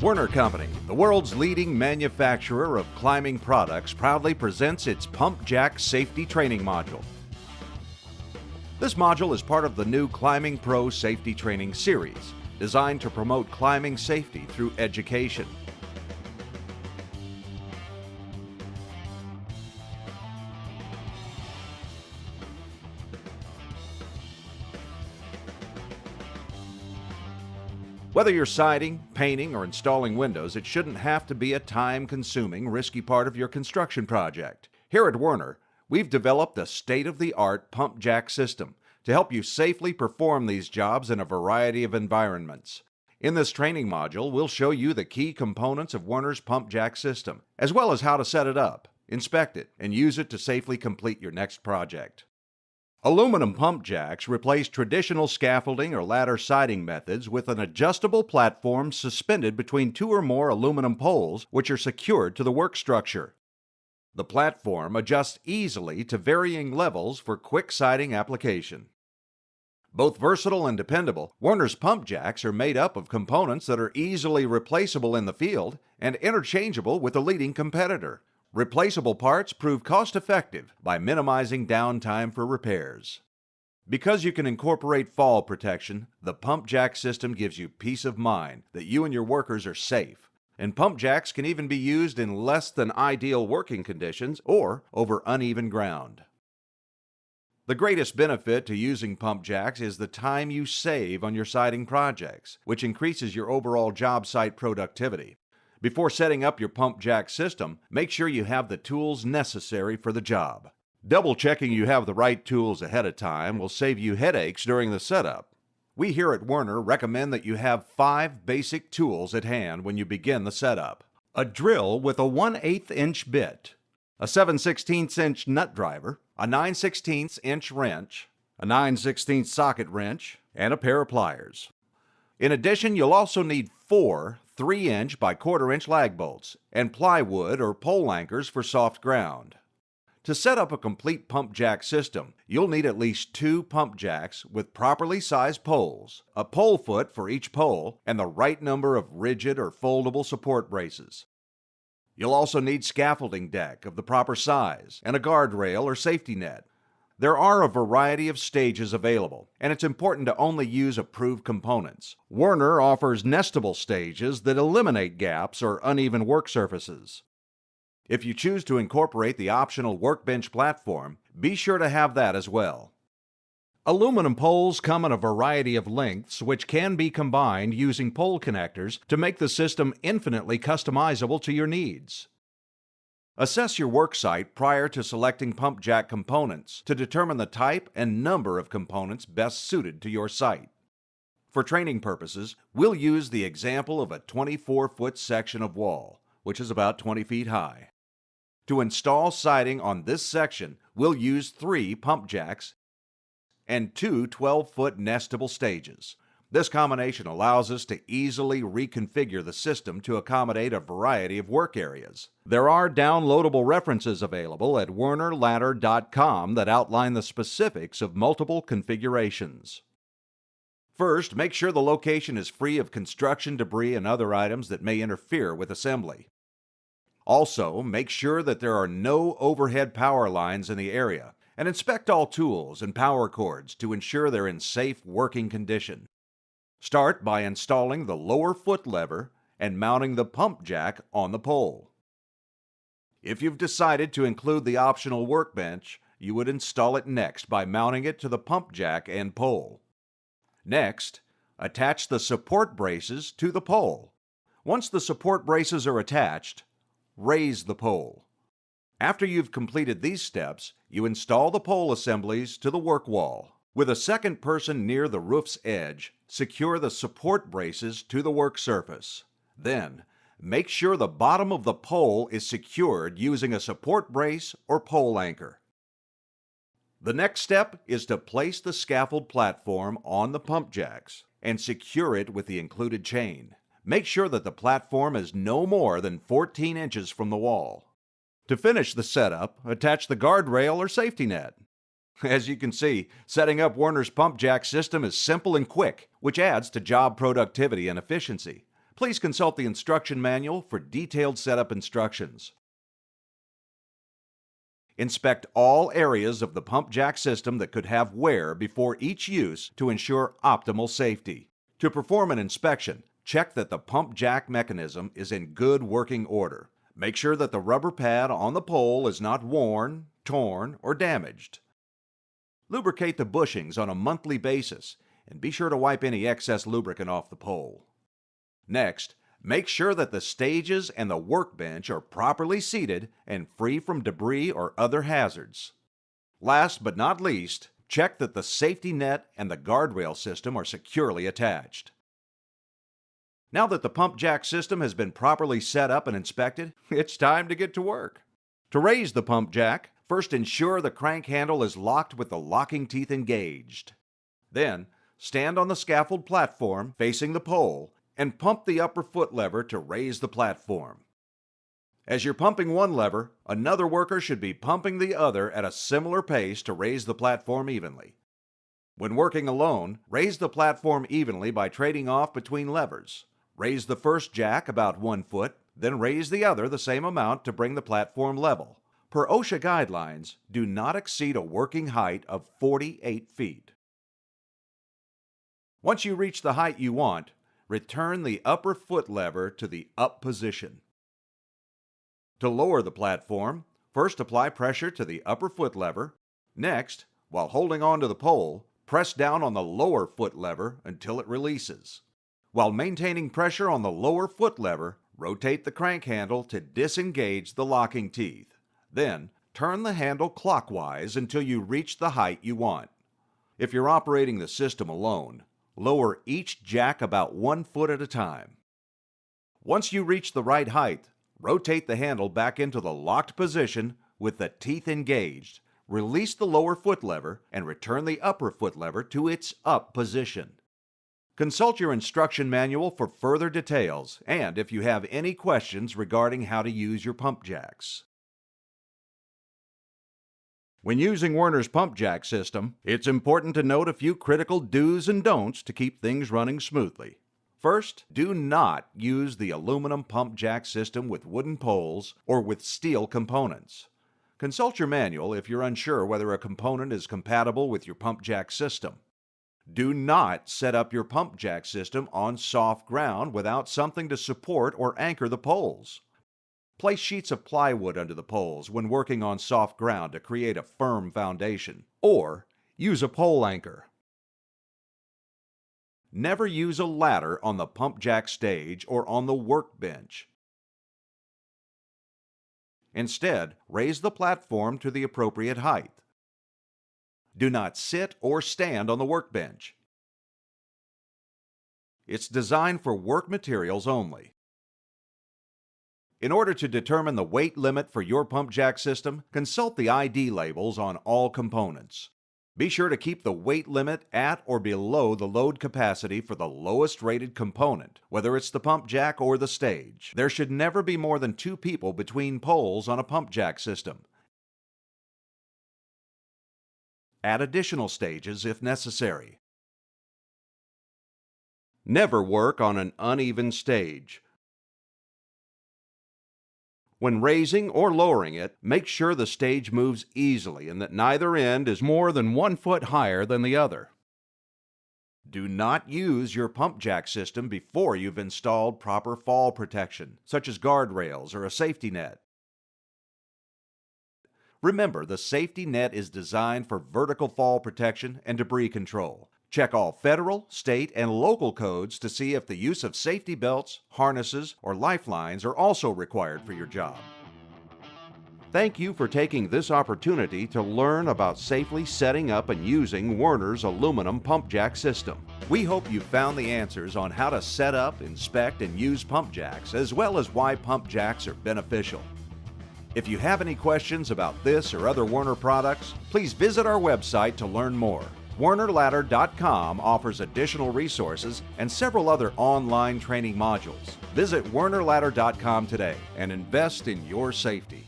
Werner Company, the world's leading manufacturer of climbing products, proudly presents its pumpjack safety training module. This module is part of the new Climbing Pro Safety Training Series, designed to promote climbing safety through education. Whether you're siding, painting, or installing windows, it shouldn't have to be a time-consuming, risky part of your construction project. Here at Werner, we've developed a state-of-the-art pumpjack system to help you safely perform these jobs in a variety of environments. In this training module, we'll show you the key components of Werner's pumpjack system, as well as how to set it up, inspect it, and use it to safely complete your next project. Aluminum pump jacks replace traditional scaffolding or ladder siding methods with an adjustable platform suspended between two or more aluminum poles which are secured to the work structure. The platform adjusts easily to varying levels for quick siding application. Both versatile and dependable, Werner's pump jacks are made up of components that are easily replaceable in the field and interchangeable with a leading competitor. Replaceable parts prove cost-effective by minimizing downtime for repairs. Because you can incorporate fall protection, the pump jack system gives you peace of mind that you and your workers are safe. And pump jacks can even be used in less than ideal working conditions or over uneven ground. The greatest benefit to using pump jacks is the time you save on your siding projects, which increases your overall job site productivity. Before setting up your pump jack system, make sure you have the tools necessary for the job. Double-checking you have the right tools ahead of time will save you headaches during the setup. We here at Werner recommend that you have 5 basic tools at hand when you begin the setup. A drill with a 1/8 inch bit, a 7/16 inch nut driver, a 9/16 inch wrench, a 9/16 socket wrench, and a pair of pliers. In addition, you'll also need 4 3-inch by 1/4 inch lag bolts and plywood or pole anchors for soft ground. To set up a complete pump jack system, you'll need at least 2 pump jacks with properly sized poles, a pole foot for each pole, and the right number of rigid or foldable support braces. You'll also need scaffolding deck of the proper size and a guardrail or safety net. There are a variety of stages available, and it's important to only use approved components. Werner offers nestable stages that eliminate gaps or uneven work surfaces. If you choose to incorporate the optional workbench platform, be sure to have that as well. Aluminum poles come in a variety of lengths which can be combined using pole connectors to make the system infinitely customizable to your needs. Assess your work site prior to selecting pump jack components to determine the type and number of components best suited to your site. For training purposes, we'll use the example of a 24-foot section of wall, which is about 20 feet high. To install siding on this section, we'll use 3 pump jacks and 2 12-foot nestable stages. This combination allows us to easily reconfigure the system to accommodate a variety of work areas. There are downloadable references available at wernerladder.com that outline the specifics of multiple configurations. First, make sure the location is free of construction debris and other items that may interfere with assembly. Also, make sure that there are no overhead power lines in the area, and inspect all tools and power cords to ensure they're in safe working condition. Start by installing the lower foot lever and mounting the pump jack on the pole. If you've decided to include the optional workbench, you would install it next by mounting it to the pump jack and pole. Next, attach the support braces to the pole. Once the support braces are attached, raise the pole. After you've completed these steps, you install the pole assemblies to the work wall. With a second person near the roof's edge, secure the support braces to the work surface. Then, make sure the bottom of the pole is secured using a support brace or pole anchor. The next step is to place the scaffold platform on the pump jacks and secure it with the included chain. Make sure that the platform is no more than 14 inches from the wall. To finish the setup, attach the guardrail or safety net. As you can see, setting up Werner's pump jack system is simple and quick, which adds to job productivity and efficiency. Please consult the instruction manual for detailed setup instructions. Inspect all areas of the pump jack system that could have wear before each use to ensure optimal safety. To perform an inspection, check that the pump jack mechanism is in good working order. Make sure that the rubber pad on the pole is not worn, torn, or damaged. Lubricate the bushings on a monthly basis and be sure to wipe any excess lubricant off the pole. Next, make sure that the stages and the workbench are properly seated and free from debris or other hazards. Last but not least, check that the safety net and the guardrail system are securely attached. Now that the pump jack system has been properly set up and inspected, it's time to get to work. To raise the pump jack, first ensure the crank handle is locked with the locking teeth engaged. Then, stand on the scaffold platform facing the pole and pump the upper foot lever to raise the platform. As you're pumping one lever, another worker should be pumping the other at a similar pace to raise the platform evenly. When working alone, raise the platform evenly by trading off between levers. Raise the first jack about 1 foot, then raise the other the same amount to bring the platform level. Per OSHA guidelines, do not exceed a working height of 48 feet. Once you reach the height you want, return the upper foot lever to the up position. To lower the platform, first apply pressure to the upper foot lever. Next, while holding on to the pole, press down on the lower foot lever until it releases. While maintaining pressure on the lower foot lever, rotate the crank handle to disengage the locking teeth. Then, turn the handle clockwise until you reach the height you want. If you're operating the system alone, lower each jack about 1 foot at a time. Once you reach the right height, rotate the handle back into the locked position with the teeth engaged. Release the lower foot lever and return the upper foot lever to its up position. Consult your instruction manual for further details and if you have any questions regarding how to use your pump jacks. When using Werner's pump jack system, it's important to note a few critical do's and don'ts to keep things running smoothly. First, do not use the aluminum pump jack system with wooden poles or with steel components. Consult your manual if you're unsure whether a component is compatible with your pump jack system. Do not set up your pump jack system on soft ground without something to support or anchor the poles. Place sheets of plywood under the poles when working on soft ground to create a firm foundation, or use a pole anchor. Never use a ladder on the pump jack stage or on the workbench. Instead, raise the platform to the appropriate height. Do not sit or stand on the workbench. It's designed for work materials only. In order to determine the weight limit for your pump jack system, consult the ID labels on all components. Be sure to keep the weight limit at or below the load capacity for the lowest rated component, whether it's the pump jack or the stage. There should never be more than 2 people between poles on a pump jack system. Add additional stages if necessary. Never work on an uneven stage. When raising or lowering it, make sure the stage moves easily and that neither end is more than 1 foot higher than the other. Do not use your pump jack system before you've installed proper fall protection, such as guardrails or a safety net. Remember, the safety net is designed for vertical fall protection and debris control. Check all federal, state, and local codes to see if the use of safety belts, harnesses, or lifelines are also required for your job. Thank you for taking this opportunity to learn about safely setting up and using Werner's aluminum pump jack system. We hope you found the answers on how to set up, inspect, and use pump jacks, as well as why pump jacks are beneficial. If you have any questions about this or other Werner products, please visit our website to learn more. WernerLadder.com offers additional resources and several other online training modules. Visit WernerLadder.com today and invest in your safety.